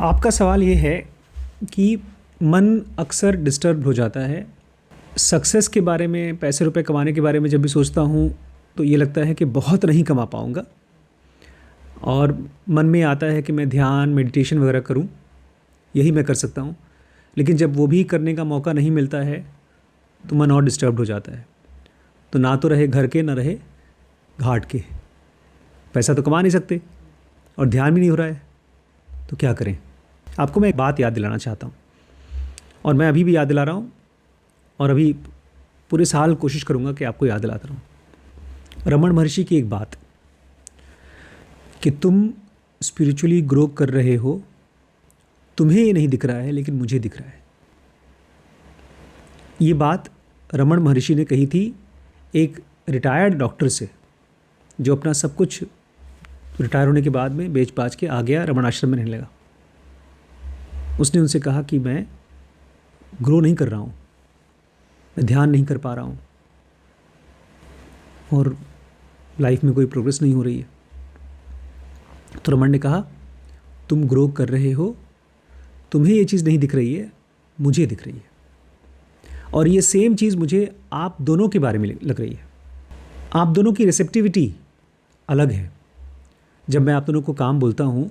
आपका सवाल ये है कि मन अक्सर डिस्टर्ब हो जाता है। सक्सेस के बारे में, पैसे रुपए कमाने के बारे में जब भी सोचता हूँ तो ये लगता है कि बहुत नहीं कमा पाऊँगा और मन में आता है कि मैं ध्यान, मेडिटेशन वगैरह करूँ, यही मैं कर सकता हूँ। लेकिन जब वो भी करने का मौका नहीं मिलता है तो मन और डिस्टर्ब हो जाता है। तो ना तो रहे घर के, ना रहे घाट के। पैसा तो कमा नहीं सकते और ध्यान भी नहीं हो रहा है, तो क्या करें? आपको मैं एक बात याद दिलाना चाहता हूँ और मैं अभी भी याद दिला रहा हूँ और अभी पूरे साल कोशिश करूँगा कि आपको याद दिलाता रहूँ। रमन महर्षि की एक बात कि तुम स्पिरिचुअली ग्रो कर रहे हो, तुम्हें ये नहीं दिख रहा है लेकिन मुझे दिख रहा है। ये बात रमन महर्षि ने कही थी एक रिटायर्ड डॉक्टर से, जो अपना सब कुछ रिटायर होने के बाद में बेच बाच के आ गया, रमन आश्रम में रहने लगा। उसने उनसे कहा कि मैं ग्रो नहीं कर रहा हूँ, मैं ध्यान नहीं कर पा रहा हूँ और लाइफ में कोई प्रोग्रेस नहीं हो रही है। तो रमन ने कहा, तुम ग्रो कर रहे हो, तुम्हें ये चीज़ नहीं दिख रही है, मुझे दिख रही है। और ये सेम चीज़ मुझे आप दोनों के बारे में लग रही है। आप दोनों की रिसेप्टिविटी अलग है। जब मैं आप दोनों को काम बोलता हूँ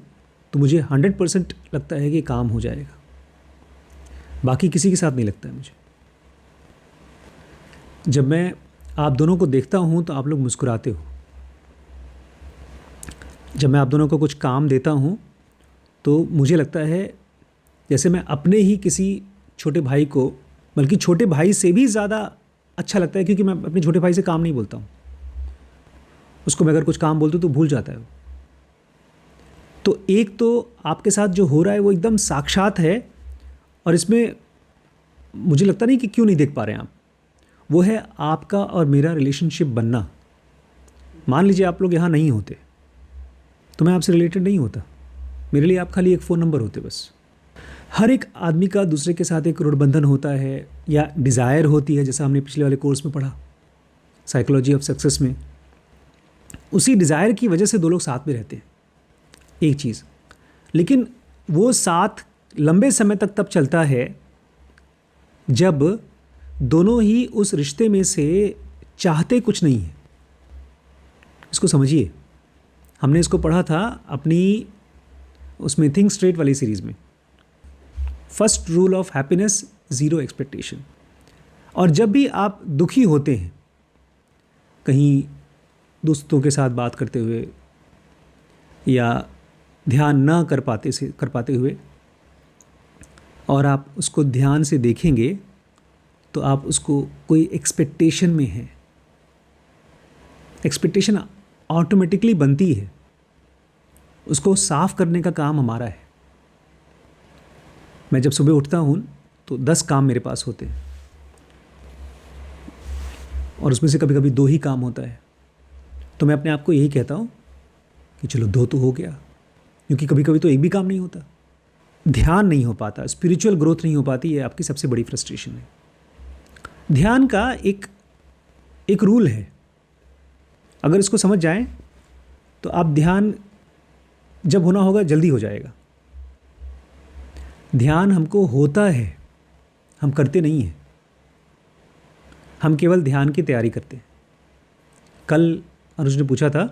तो मुझे 100% लगता है कि काम हो जाएगा, बाकी किसी के साथ नहीं लगता है मुझे। जब मैं आप दोनों को देखता हूँ तो आप लोग मुस्कुराते हो। जब मैं आप दोनों को कुछ काम देता हूँ तो मुझे लगता है जैसे मैं अपने ही किसी छोटे भाई को, बल्कि छोटे भाई से भी ज़्यादा अच्छा लगता है, क्योंकि मैं अपने छोटे भाई से काम नहीं बोलता हूँ। उसको मैं अगर कुछ काम बोलता हूँ तो भूल जाता है वो। तो एक तो आपके साथ जो हो रहा है वो एकदम साक्षात है और इसमें मुझे लगता नहीं कि क्यों नहीं देख पा रहे हैं आप, वो है आपका और मेरा रिलेशनशिप बनना। मान लीजिए आप लोग यहाँ नहीं होते तो मैं आपसे रिलेटेड नहीं होता, मेरे लिए आप खाली एक फ़ोन नंबर होते बस। हर एक आदमी का दूसरे के साथ एक ऋणबंधन होता है या डिज़ायर होती है, जैसा हमने पिछले वाले कोर्स में पढ़ा साइकोलॉजी ऑफ सक्सेस में। उसी डिज़ायर की वजह से दो लोग साथ में रहते हैं, एक चीज़। लेकिन वो साथ लंबे समय तक तब चलता है जब दोनों ही उस रिश्ते में से चाहते कुछ नहीं है। इसको समझिए, हमने इसको पढ़ा था अपनी उसमें थिंक स्ट्रेट वाली सीरीज़ में, first rule of happiness, zero expectation. और जब भी आप दुखी होते हैं कहीं दोस्तों के साथ बात करते हुए या ध्यान ना कर पाते हुए, और आप उसको ध्यान से देखेंगे तो आप उसको कोई एक्सपेक्टेशन में हैं। एक्सपेक्टेशन ऑटोमेटिकली बनती है, उसको साफ करने का काम हमारा है। मैं जब सुबह उठता हूँ तो 10 काम मेरे पास होते हैं और उसमें से कभी कभी 2 ही काम होता है। तो मैं अपने आप को यही कहता हूँ कि चलो 2 तो हो गया, क्योंकि कभी कभी तो एक भी काम नहीं होता। ध्यान नहीं हो पाता, स्पिरिचुअल ग्रोथ नहीं हो पाती, ये आपकी सबसे बड़ी फ्रस्ट्रेशन है। ध्यान का एक रूल है, अगर इसको समझ जाएं तो आप ध्यान जब होना होगा जल्दी हो जाएगा। ध्यान हमको होता है, हम करते नहीं हैं। हम केवल ध्यान की तैयारी करते हैं। कल अनुज ने पूछा था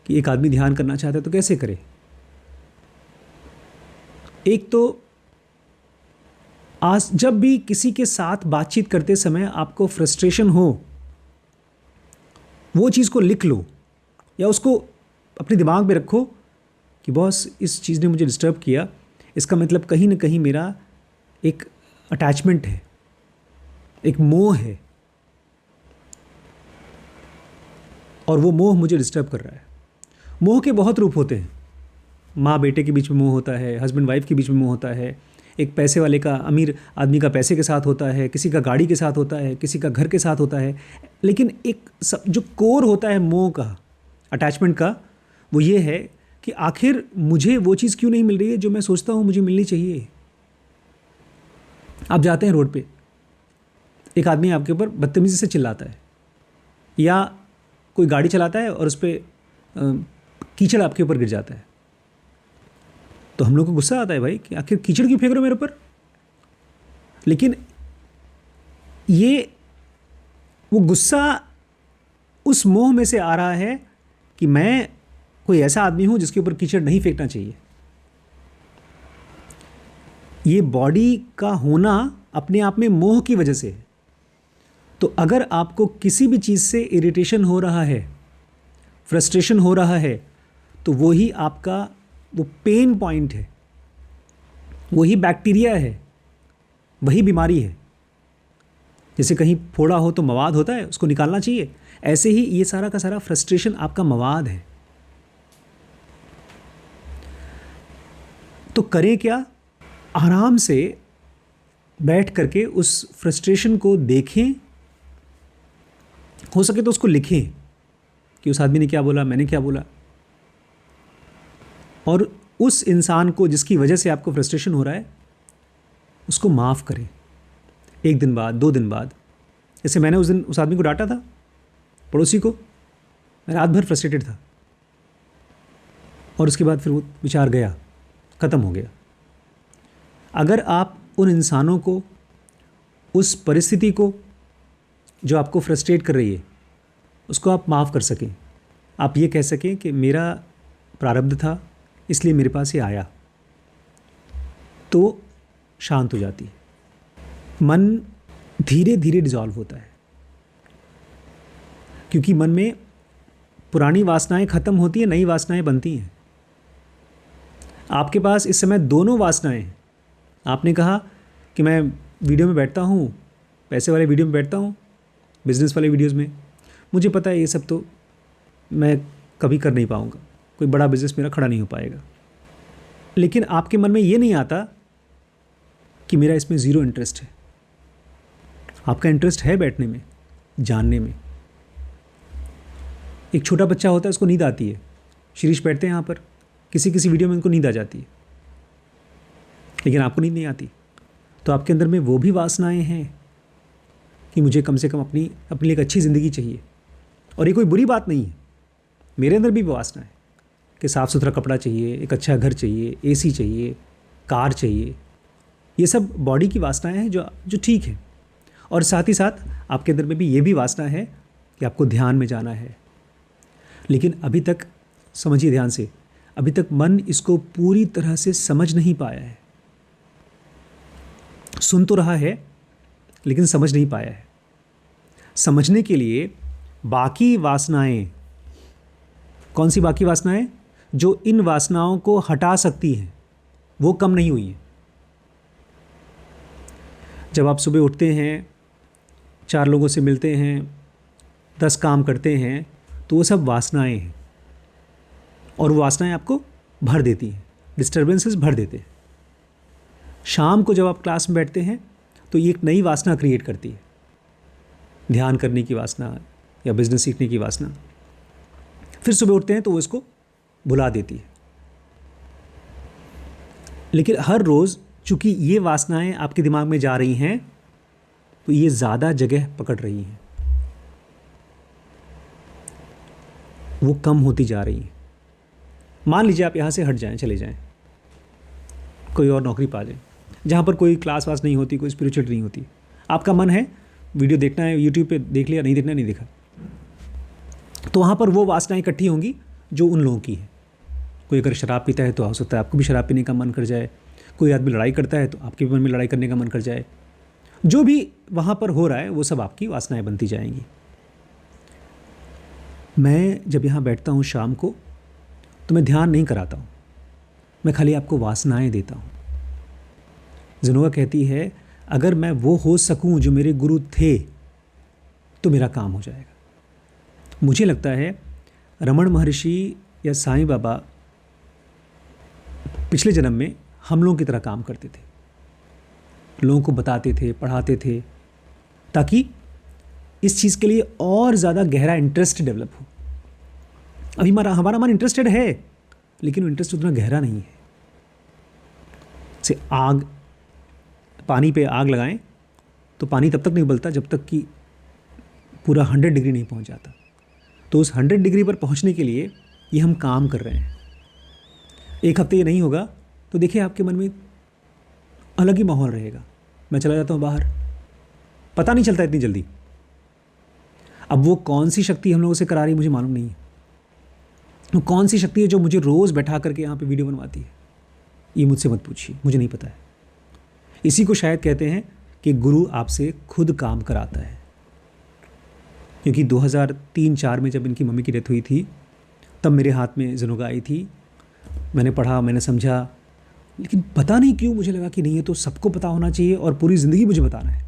कि एक आदमी ध्यान करना चाहता है तो कैसे करे। एक तो आज जब भी किसी के साथ बातचीत करते समय आपको फ्रस्ट्रेशन हो, वो चीज़ को लिख लो या उसको अपने दिमाग में रखो कि बॉस इस चीज़ ने मुझे डिस्टर्ब किया, इसका मतलब कहीं ना कहीं मेरा एक अटैचमेंट है, एक मोह है और वो मोह मुझे डिस्टर्ब कर रहा है। मोह के बहुत रूप होते हैं। माँ बेटे के बीच में मोह होता है, हस्बैंड वाइफ के बीच में मोह होता है, एक पैसे वाले का, अमीर आदमी का पैसे के साथ होता है, किसी का गाड़ी के साथ होता है, किसी का घर के साथ होता है। लेकिन एक जो कोर होता है मोह का, अटैचमेंट का, वो ये है कि आखिर मुझे वो चीज़ क्यों नहीं मिल रही है जो मैं सोचता हूँ मुझे मिलनी चाहिए। आप जाते हैं रोड पे, एक आदमी आपके ऊपर बदतमीज़ी से चिल्लाता है या कोई गाड़ी चलाता है और उस पर कीचड़ आपके ऊपर गिर जाता है। तो हम लोग को गुस्सा आता है भाई कि आखिर कीचड़ क्यों फेंक रहे हो मेरे ऊपर। लेकिन ये वो गुस्सा उस मोह में से आ रहा है कि मैं कोई ऐसा आदमी हूं जिसके ऊपर कीचड़ नहीं फेंकना चाहिए। ये बॉडी का होना अपने आप में मोह की वजह से है। तो अगर आपको किसी भी चीज़ से इरिटेशन हो रहा है, फ्रस्ट्रेशन हो रहा है, तो वही आपका वो पेन पॉइंट है, वही बैक्टीरिया है, वही बीमारी है। जैसे कहीं फोड़ा हो तो मवाद होता है, उसको निकालना चाहिए। ऐसे ही ये सारा का सारा फ्रस्ट्रेशन आपका मवाद है। तो करें क्या? आराम से बैठ करके उस फ्रस्ट्रेशन को देखें, हो सके तो उसको लिखें कि उस आदमी ने क्या बोला, मैंने क्या बोला, और उस इंसान को जिसकी वजह से आपको फ्रस्ट्रेशन हो रहा है उसको माफ़ करें। 1 दिन बाद, 2 दिन बाद। जैसे मैंने उस दिन उस आदमी को डांटा था, पड़ोसी को, मैं रात भर फ्रस्ट्रेटेड था और उसके बाद फिर वो विचार गया, ख़त्म हो गया। अगर आप उन इंसानों को, उस परिस्थिति को जो आपको फ्रस्ट्रेट कर रही है, उसको आप माफ़ कर सकें, आप ये कह सकें कि मेरा प्रारब्ध था इसलिए मेरे पास ये आया, तो शांत हो जाती है। मन धीरे धीरे डिज़ॉल्व होता है क्योंकि मन में पुरानी वासनाएं ख़त्म होती हैं, नई वासनाएं बनती हैं। आपके पास इस समय दोनों वासनाएं हैं। आपने कहा कि मैं वीडियो में बैठता हूँ, पैसे वाले वीडियो में बैठता हूँ, बिजनेस वाले वीडियोस में, मुझे पता है ये सब तो मैं कभी कर नहीं पाऊँगा, कोई बड़ा बिजनेस मेरा खड़ा नहीं हो पाएगा। लेकिन आपके मन में ये नहीं आता कि मेरा इसमें ज़ीरो इंटरेस्ट है। आपका इंटरेस्ट है बैठने में, जानने में। एक छोटा बच्चा होता है, उसको नींद आती है, शिरीष बैठते हैं यहाँ पर, किसी किसी वीडियो में उनको नींद आ जाती है, लेकिन आपको नींद नहीं आती। तो आपके अंदर में वो भी वासनाएं हैं कि मुझे कम से कम अपने लिए एक अच्छी ज़िंदगी चाहिए। और ये कोई बुरी बात नहीं है, मेरे अंदर भी वो वासना है कि साफ़ सुथरा कपड़ा चाहिए, एक अच्छा घर चाहिए, एसी चाहिए, कार चाहिए। ये सब बॉडी की वासनाएं हैं जो ठीक है। और साथ ही साथ आपके अंदर में भी ये भी वासना है कि आपको ध्यान में जाना है। लेकिन अभी तक, समझिए ध्यान से, अभी तक मन इसको पूरी तरह से समझ नहीं पाया है। सुन तो रहा है लेकिन समझ नहीं पाया है। समझने के लिए बाकी वासनाएं, कौन सी बाकी वासनाएं? जो इन वासनाओं को हटा सकती हैं, वो कम नहीं हुई हैं। जब आप सुबह उठते हैं, 4 लोगों से मिलते हैं, 10 काम करते हैं, तो वो सब वासनाएं हैं और वो वासनाएं आपको भर देती हैं, डिस्टर्बेंसेस भर देते हैं। शाम को जब आप क्लास में बैठते हैं तो ये एक नई वासना क्रिएट करती है, ध्यान करने की वासना या बिजनेस सीखने की वासना। फिर सुबह उठते हैं तो वो इसको भुला देती है। लेकिन हर रोज़ चूंकि ये वासनाएं आपके दिमाग में जा रही हैं, तो ये ज़्यादा जगह पकड़ रही हैं, वो कम होती जा रही हैं। मान लीजिए आप यहाँ से हट जाएं, चले जाएं, कोई और नौकरी पा जाएं जहाँ पर कोई क्लास वास नहीं होती, कोई स्पिरिचुअलिटी नहीं होती। आपका मन है वीडियो देखना है, यूट्यूब पे देख लिया, नहीं देखना नहीं देखा। तो वहाँ पर वो वासनाएं इकट्ठी होंगी जो उन लोगों की है। कोई अगर शराब पीता है तो हो सकता है आपको भी शराब पीने का मन कर जाए। कोई आदमी लड़ाई करता है तो आपके मन में लड़ाई करने का मन कर जाए। जो भी वहाँ पर हो रहा है वो सब आपकी वासनाएं बनती जाएंगी। मैं जब यहाँ बैठता हूँ शाम को, तो मैं ध्यान नहीं कराता हूँ, मैं खाली आपको वासनाएं देता हूँ। ज़िनोआ कहती है, अगर मैं वो हो सकूँ जो मेरे गुरु थे तो मेरा काम हो जाएगा। मुझे लगता है रमण महर्षि या साईं बाबा पिछले जन्म में हम लोगों की तरह काम करते थे, लोगों को बताते थे, पढ़ाते थे, ताकि इस चीज़ के लिए और ज़्यादा गहरा इंटरेस्ट डेवलप हो। अभी हमारा मन इंटरेस्टेड है, लेकिन वो इंटरेस्ट उतना गहरा नहीं है। जैसे पानी पे आग लगाएं तो पानी तब तक नहीं उबलता जब तक कि पूरा 100 डिग्री नहीं पहुंच जाता। तो उस 100 डिग्री पर पहुंचने के लिए ये हम काम कर रहे हैं। एक हफ्ते ये नहीं होगा तो देखिए आपके मन में अलग ही माहौल रहेगा। मैं चला जाता हूँ बाहर, पता नहीं चलता इतनी जल्दी। अब वो कौन सी शक्ति हम लोगों से करा रही है मुझे मालूम नहीं है। वो कौन सी शक्ति है जो मुझे रोज़ बैठा करके यहाँ पे वीडियो बनवाती है, ये मुझसे मत पूछिए, मुझे नहीं पता है। इसी को शायद कहते हैं कि गुरु आपसे खुद काम कराता है। क्योंकि 2003-04 में जब इनकी मम्मी की डेथ हुई थी, तब मेरे हाथ में ज़नुगा आई थी। मैंने पढ़ा, मैंने समझा, लेकिन पता नहीं क्यों मुझे लगा कि नहीं, ये तो सबको पता होना चाहिए और पूरी ज़िंदगी मुझे बताना है।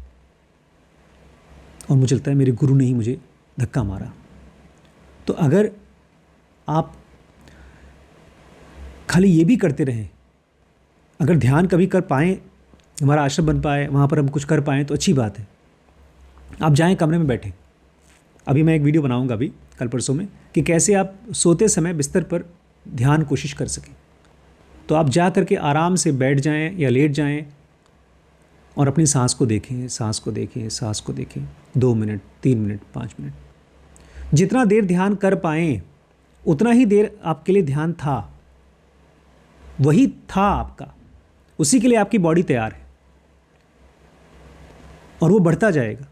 और मुझे लगता है मेरे गुरु ने ही मुझे धक्का मारा। तो अगर आप खाली ये भी करते रहें, अगर ध्यान कभी कर पाएँ, हमारा आश्रम बन पाए, वहाँ पर हम कुछ कर पाएँ तो अच्छी बात है। आप जाएं, कमरे में बैठें। अभी मैं एक वीडियो बनाऊंगा अभी कल परसों में कि कैसे आप सोते समय बिस्तर पर ध्यान कोशिश कर सकें। तो आप जा करके आराम से बैठ जाएं या लेट जाएं और अपनी सांस को देखें, सांस को देखें, सांस को देखें। 2 मिनट, 3 मिनट, 5 मिनट, जितना देर ध्यान कर पाएँ उतना ही देर आपके लिए ध्यान था, वही था आपका, उसी के लिए आपकी बॉडी तैयार है और वो बढ़ता जाएगा।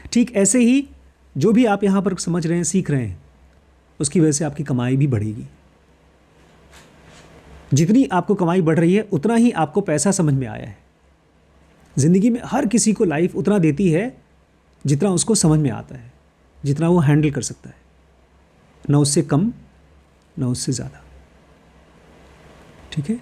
ठीक ऐसे ही जो भी आप यहाँ पर समझ रहे हैं, सीख रहे हैं, उसकी वजह से आपकी कमाई भी बढ़ेगी। जितनी आपको कमाई बढ़ रही है उतना ही आपको पैसा समझ में आया है। ज़िंदगी में हर किसी को लाइफ उतना देती है जितना उसको समझ में आता है, जितना वो हैंडल कर सकता है, ना उससे कम ना उससे ज़्यादा। ठीक है।